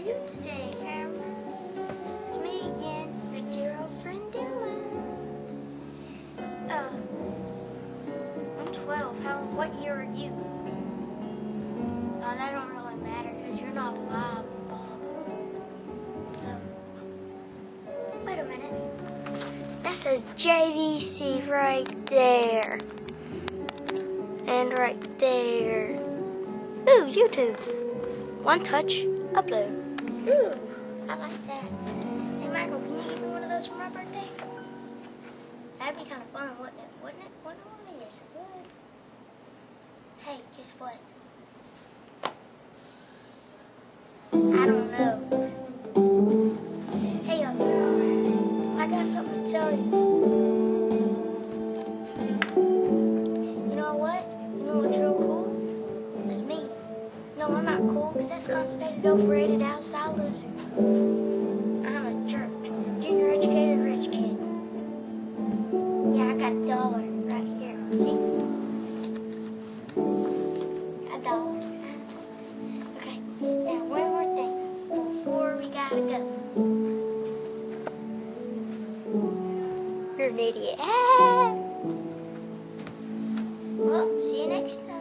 you today, camera? It's me again, your dear old friend Dillan. I'm 12. What year are you? Oh, that don't really matter because you're not alive, Bob. So, wait a minute. That says JVC right there. And right there. Ooh, YouTube. One touch, upload. Ooh, I like that. Hey, Michael, can you give me one of those for my birthday? That'd be kind of fun, wouldn't it? Wouldn't it? Wouldn't it? Yes, it would. Hey, guess what? I don't know. Hey, I got something to tell you. You know what? You know what's real cool? It's me. No, I'm not cool, because that's constipated, overrated, outside loser. I'm a jerk. Junior educated rich kid. Yeah, I got $1 right here. See? $1. Okay, now one more thing before we gotta go. You're an idiot. Well, see you next time.